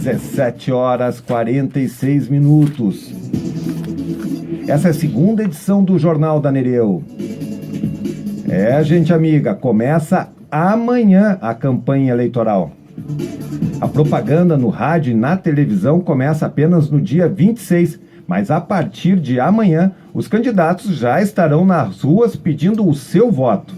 17h46. Essa é a segunda edição do Jornal da Nereu. Gente amiga, começa amanhã a campanha eleitoral. A propaganda no rádio e na televisão começa apenas no dia 26, mas a partir de amanhã, os candidatos já estarão nas ruas pedindo o seu voto.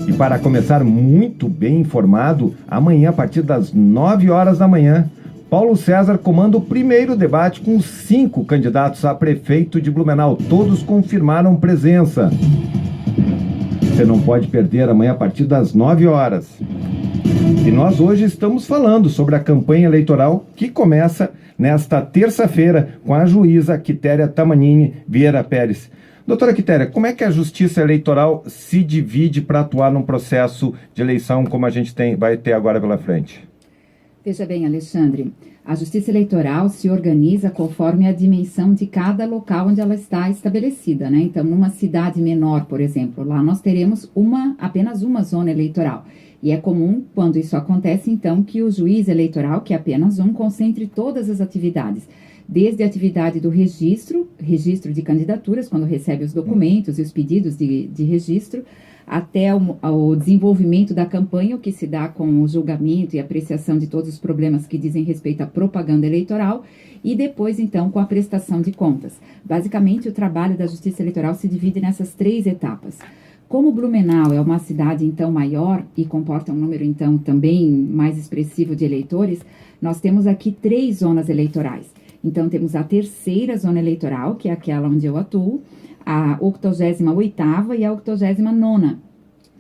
E para começar muito bem informado, amanhã, a partir das 9 horas da manhã, Paulo César comanda o primeiro debate com 5 candidatos a prefeito de Blumenau. Todos confirmaram presença. Você não pode perder amanhã a partir das 9 horas. E nós hoje estamos falando sobre a campanha eleitoral que começa nesta terça-feira com a juíza Quitéria Tamanini Vieira Pérez. Doutora Quitéria, como é que a Justiça Eleitoral se divide para atuar num processo de eleição como a gente vai ter agora pela frente? Veja bem, Alexandre, a Justiça Eleitoral se organiza conforme a dimensão de cada local onde ela está estabelecida, né? Então, numa cidade menor, por exemplo, lá nós teremos apenas uma zona eleitoral. E é comum, quando isso acontece, então, que o juiz eleitoral, que é apenas um, concentre todas as atividades, desde a atividade do registro de candidaturas, quando recebe os documentos e os pedidos de registro, até o desenvolvimento da campanha, o que se dá com o julgamento e apreciação de todos os problemas que dizem respeito à propaganda eleitoral, e depois, então, com a prestação de contas. Basicamente, o trabalho da Justiça Eleitoral se divide nessas 3 etapas. Como Blumenau é uma cidade, então, maior e comporta um número, então, também mais expressivo de eleitores, nós temos aqui 3 zonas eleitorais. Então, temos a terceira zona eleitoral, que é aquela onde eu atuo, a 88ª e a 89ª,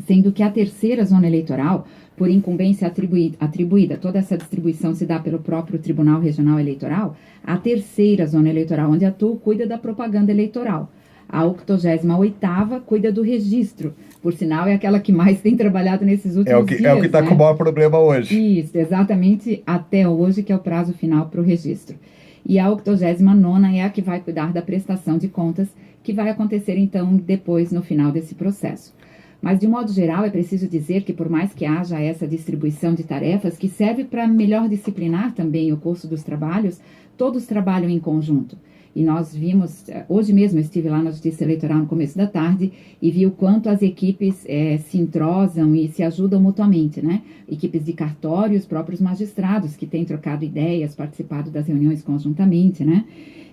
sendo que a terceira zona eleitoral, por incumbência atribuída, toda essa distribuição se dá pelo próprio Tribunal Regional Eleitoral, a terceira zona eleitoral onde atuo cuida da propaganda eleitoral. A 88ª cuida do registro, por sinal é aquela que mais tem trabalhado nesses últimos dias. É o que está com o maior problema hoje. Isso, exatamente até hoje, que é o prazo final para o registro. E a 89ª é a que vai cuidar da prestação de contas, que vai acontecer, então, depois, no final desse processo. Mas, de modo geral, é preciso dizer que, por mais que haja essa distribuição de tarefas, que serve para melhor disciplinar também o curso dos trabalhos, todos trabalham em conjunto. E nós vimos, hoje mesmo eu estive lá na Justiça Eleitoral no começo da tarde e vi o quanto as equipes se entrosam e se ajudam mutuamente, né? Equipes de cartório, os próprios magistrados que têm trocado ideias, participado das reuniões conjuntamente, né?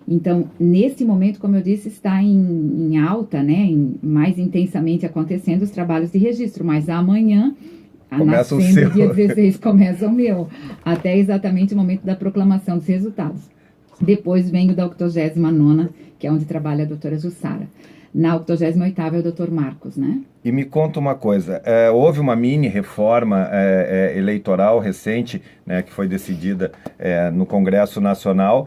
Então, nesse momento, como eu disse, está em alta, né? Mais intensamente acontecendo os trabalhos de registro, mas amanhã, começa o seu. Dia 16, começa o meu, até exatamente o momento da proclamação dos resultados. Depois vem o da 89ª, que é onde trabalha a doutora Jussara. Na 88ª é o doutor Marcos, né? E me conta uma coisa, houve uma mini reforma eleitoral recente, né, que foi decidida no Congresso Nacional.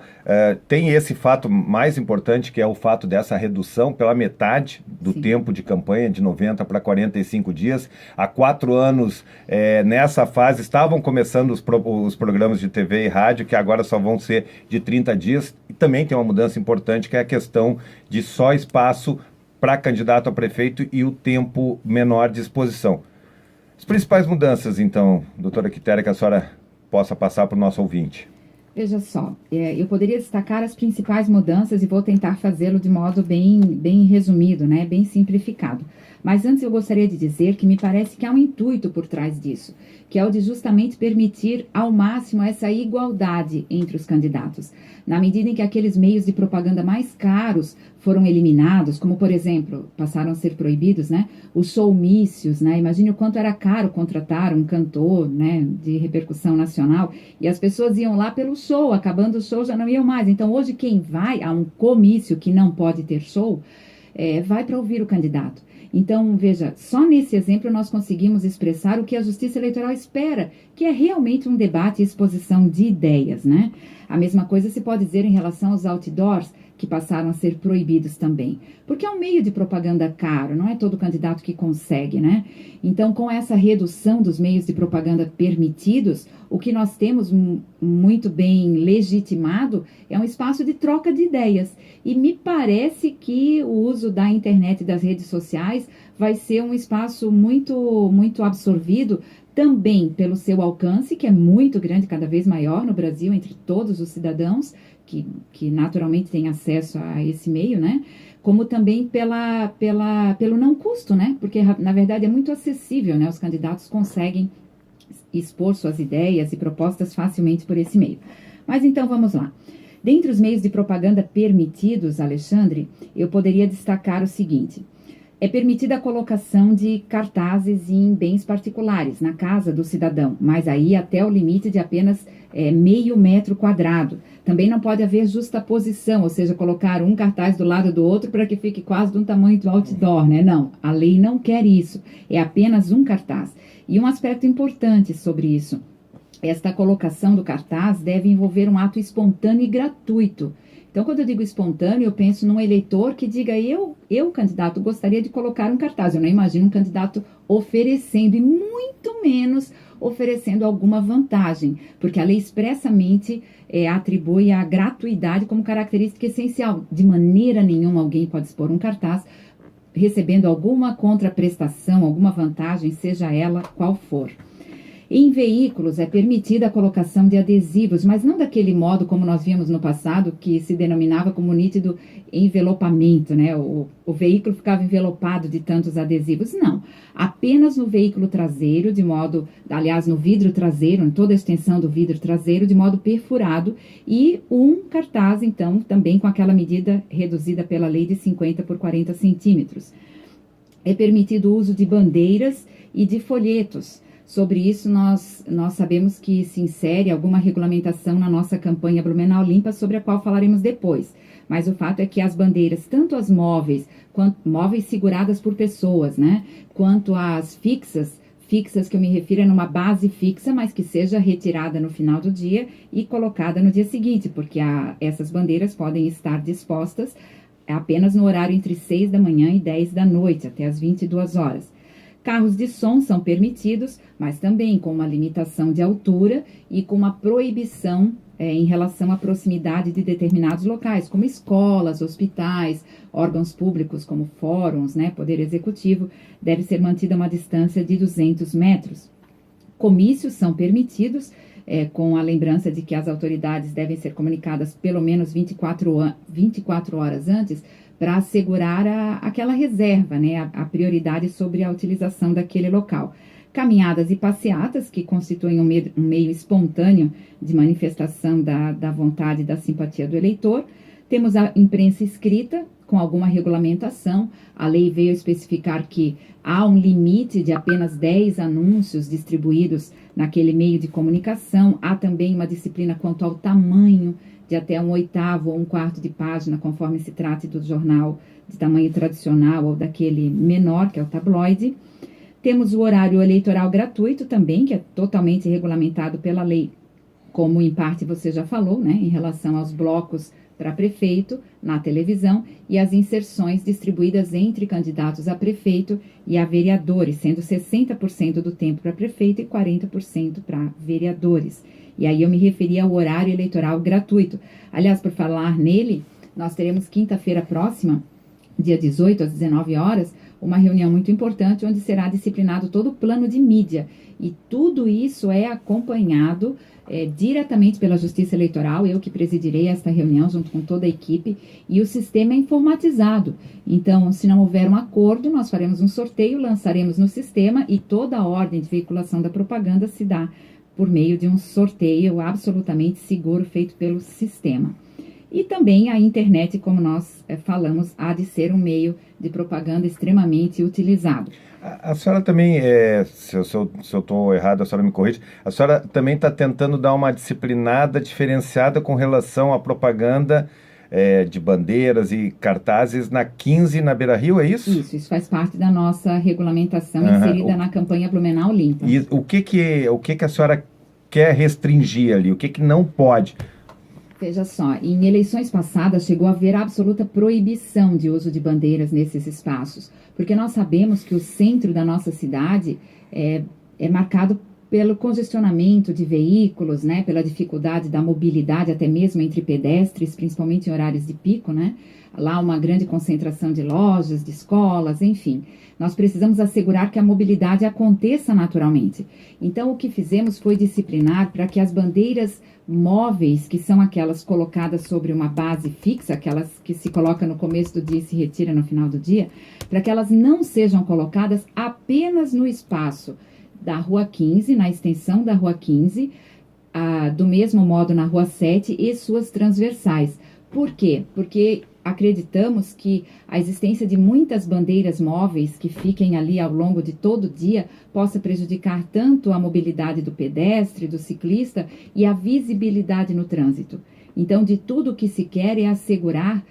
Tem esse fato mais importante, que é o fato dessa redução pela metade do Sim. tempo de campanha, de 90 para 45 dias. Há 4 anos, nessa fase, estavam começando os programas de TV e rádio, que agora só vão ser de 30 dias. E também tem uma mudança importante, que é a questão de só espaço para candidato a prefeito e o tempo menor de exposição. As principais mudanças, então, doutora Quitéria, que a senhora possa passar para o nosso ouvinte. Veja só, eu poderia destacar as principais mudanças e vou tentar fazê-lo de modo bem resumido, né, bem simplificado. Mas antes eu gostaria de dizer que me parece que há um intuito por trás disso, que é o de justamente permitir ao máximo essa igualdade entre os candidatos. Na medida em que aqueles meios de propaganda mais caros foram eliminados, como por exemplo, passaram a ser proibidos, né, os showmícios, né, imagine o quanto era caro contratar um cantor, né, de repercussão nacional, e as pessoas iam lá pelo show, acabando o show já não iam mais. Então hoje quem vai a um comício que não pode ter show, vai para ouvir o candidato. Então, veja, só nesse exemplo nós conseguimos expressar o que a Justiça Eleitoral espera, que é realmente um debate e exposição de ideias, né? A mesma coisa se pode dizer em relação aos outdoors, que passaram a ser proibidos também. Porque é um meio de propaganda caro, não é todo candidato que consegue, né? Então, com essa redução dos meios de propaganda permitidos, o que nós temos muito bem legitimado é um espaço de troca de ideias. E me parece que o uso da internet e das redes sociais vai ser um espaço muito absorvido também pelo seu alcance, que é muito grande, cada vez maior no Brasil, entre todos os cidadãos que naturalmente têm acesso a esse meio, né? Como também pelo não custo, né? Porque, na verdade, é muito acessível, né? Os candidatos conseguem expor suas ideias e propostas facilmente por esse meio. Mas então, vamos lá. Dentre os meios de propaganda permitidos, Alexandre, eu poderia destacar o seguinte: é permitida a colocação de cartazes em bens particulares, na casa do cidadão, mas aí até o limite de apenas meio metro quadrado. Também não pode haver justaposição, ou seja, colocar um cartaz do lado do outro para que fique quase do tamanho do outdoor, né? Não, a lei não quer isso, é apenas um cartaz. E um aspecto importante sobre isso: esta colocação do cartaz deve envolver um ato espontâneo e gratuito. Então, quando eu digo espontâneo, eu penso num eleitor que diga: eu candidato, gostaria de colocar um cartaz. Eu não imagino um candidato oferecendo, e muito menos oferecendo alguma vantagem, porque a lei expressamente atribui a gratuidade como característica essencial. De maneira nenhuma alguém pode expor um cartaz recebendo alguma contraprestação, alguma vantagem, seja ela qual for. Em veículos é permitida a colocação de adesivos, mas não daquele modo como nós vimos no passado, que se denominava como nítido envelopamento, né? O veículo ficava envelopado de tantos adesivos. Não, apenas no veículo traseiro, aliás, no vidro traseiro, em toda a extensão do vidro traseiro, de modo perfurado, e um cartaz, então, também com aquela medida reduzida pela lei de 50 por 40 centímetros. É permitido o uso de bandeiras e de folhetos. Sobre isso, nós sabemos que se insere alguma regulamentação na nossa campanha Blumenau Limpa, sobre a qual falaremos depois. Mas o fato é que as bandeiras, tanto as móveis, móveis seguradas por pessoas, né, quanto as fixas que eu me refiro é numa base fixa, mas que seja retirada no final do dia e colocada no dia seguinte, porque essas bandeiras podem estar dispostas apenas no horário entre 6 da manhã e 10 da noite, até as 22 horas. Carros de som são permitidos, mas também com uma limitação de altura e com uma proibição em relação à proximidade de determinados locais, como escolas, hospitais, órgãos públicos como fóruns, né, Poder Executivo, deve ser mantida uma distância de 200 metros. Comícios são permitidos, com a lembrança de que as autoridades devem ser comunicadas pelo menos 24 horas antes, para assegurar aquela reserva, né, a prioridade sobre a utilização daquele local. Caminhadas e passeatas, que constituem um meio espontâneo de manifestação da vontade e da simpatia do eleitor. Temos a imprensa escrita, com alguma regulamentação. A lei veio especificar que há um limite de apenas 10 anúncios distribuídos naquele meio de comunicação. Há também uma disciplina quanto ao tamanho, de até 1/8 ou 1/4 de página, conforme se trate do jornal de tamanho tradicional ou daquele menor, que é o tabloide. Temos o horário eleitoral gratuito também, que é totalmente regulamentado pela lei, como em parte você já falou, né, em relação aos blocos para prefeito na televisão e as inserções distribuídas entre candidatos a prefeito e a vereadores, sendo 60% do tempo para prefeito e 40% para vereadores. E aí eu me referi ao horário eleitoral gratuito. Aliás, por falar nele, nós teremos quinta-feira próxima, dia 18 às 19 horas, uma reunião muito importante onde será disciplinado todo o plano de mídia. E tudo isso é acompanhado diretamente pela Justiça Eleitoral, eu que presidirei esta reunião junto com toda a equipe, e o sistema é informatizado. Então, se não houver um acordo, nós faremos um sorteio, lançaremos no sistema e toda a ordem de veiculação da propaganda se dá por meio de um sorteio absolutamente seguro feito pelo sistema. E também a internet, como nós falamos, há de ser um meio de propaganda extremamente utilizado. A senhora também, se eu estou errado, a senhora me corrige, a senhora também está tentando dar uma disciplinada diferenciada com relação à propaganda de bandeiras e cartazes na 15 na Beira-Rio, é isso? Isso faz parte da nossa regulamentação inserida na campanha Blumenau Limpa. E o que a senhora quer restringir ali? O que não pode? Veja só, em eleições passadas chegou a haver absoluta proibição de uso de bandeiras nesses espaços, porque nós sabemos que o centro da nossa cidade é marcado pelo congestionamento de veículos, né, pela dificuldade da mobilidade até mesmo entre pedestres, principalmente em horários de pico, né? Lá uma grande concentração de lojas, de escolas, enfim. Nós precisamos assegurar que a mobilidade aconteça naturalmente. Então, o que fizemos foi disciplinar para que as bandeiras móveis, que são aquelas colocadas sobre uma base fixa, aquelas que se coloca no começo do dia e se retira no final do dia, para que elas não sejam colocadas apenas no espaço da Rua 15, na extensão da Rua 15, do mesmo modo na Rua 7 e suas transversais. Por quê? Porque acreditamos que a existência de muitas bandeiras móveis que fiquem ali ao longo de todo o dia possa prejudicar tanto a mobilidade do pedestre, do ciclista e a visibilidade no trânsito. Então, de tudo o que se quer é assegurar,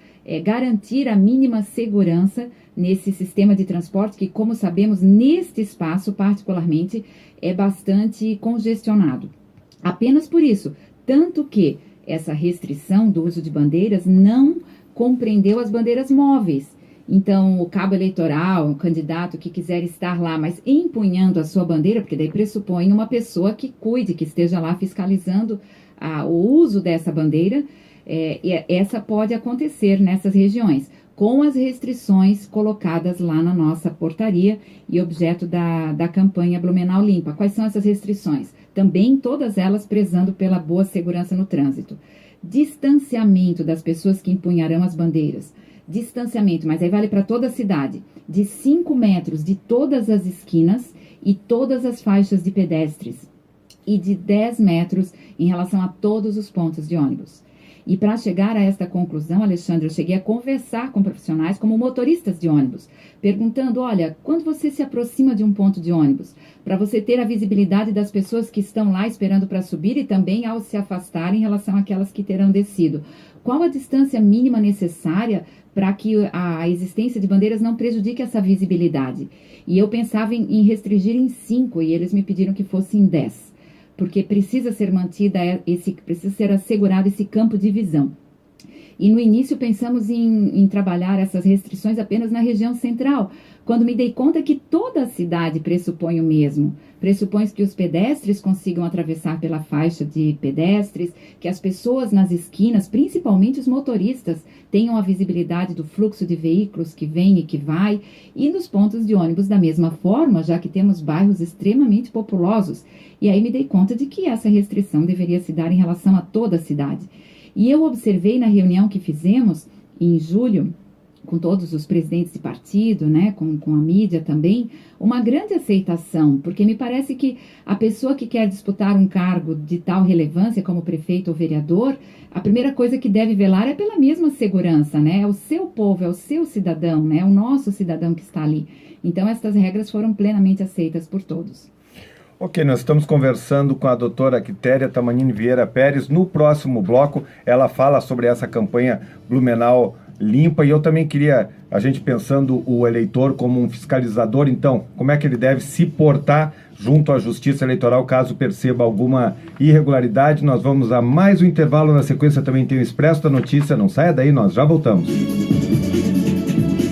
garantir a mínima segurança nesse sistema de transporte que, como sabemos, neste espaço particularmente é bastante congestionado. Apenas por isso, tanto que essa restrição do uso de bandeiras não compreendeu as bandeiras móveis. Então, o cabo eleitoral, o candidato que quiser estar lá, mas empunhando a sua bandeira, porque daí pressupõe uma pessoa que cuide, que esteja lá fiscalizando o uso dessa bandeira, e essa pode acontecer nessas regiões, com as restrições colocadas lá na nossa portaria e objeto da campanha Blumenau Limpa. Quais são essas restrições? Também todas elas prezando pela boa segurança no trânsito. Distanciamento das pessoas que empunharão as bandeiras. Distanciamento, mas aí vale para toda a cidade, de 5 metros de todas as esquinas e todas as faixas de pedestres. E de 10 metros em relação a todos os pontos de ônibus. E para chegar a esta conclusão, Alexandre, eu cheguei a conversar com profissionais como motoristas de ônibus, perguntando, olha, quando você se aproxima de um ponto de ônibus, para você ter a visibilidade das pessoas que estão lá esperando para subir e também ao se afastar em relação àquelas que terão descido, qual a distância mínima necessária para que a existência de bandeiras não prejudique essa visibilidade? E eu pensava em restringir em 5 e eles me pediram que fosse em 10. Porque precisa ser precisa ser assegurado esse campo de visão. E no início pensamos em trabalhar essas restrições apenas na região central, quando me dei conta que toda a cidade pressupõe o mesmo. Pressupõe que os pedestres consigam atravessar pela faixa de pedestres, que as pessoas nas esquinas, principalmente os motoristas, tenham a visibilidade do fluxo de veículos que vem e que vai, e nos pontos de ônibus da mesma forma, já que temos bairros extremamente populosos. E aí me dei conta de que essa restrição deveria se dar em relação a toda a cidade. E eu observei na reunião que fizemos em julho, com todos os presidentes de partido, né, com a mídia também, uma grande aceitação, porque me parece que a pessoa que quer disputar um cargo de tal relevância como prefeito ou vereador, a primeira coisa que deve velar é pela mesma segurança, né, é o seu povo, é o seu cidadão, né, é o nosso cidadão que está ali. Então, estas regras foram plenamente aceitas por todos. Ok, nós estamos conversando com a doutora Quitéria Tamanini Vieira Pérez. No próximo bloco, ela fala sobre essa campanha Blumenau Limpa, e eu também queria, a gente pensando o eleitor como um fiscalizador, então, como é que ele deve se portar junto à Justiça Eleitoral caso perceba alguma irregularidade? Nós vamos a mais um intervalo, na sequência também tem o Expresso da Notícia, não saia daí, nós já voltamos.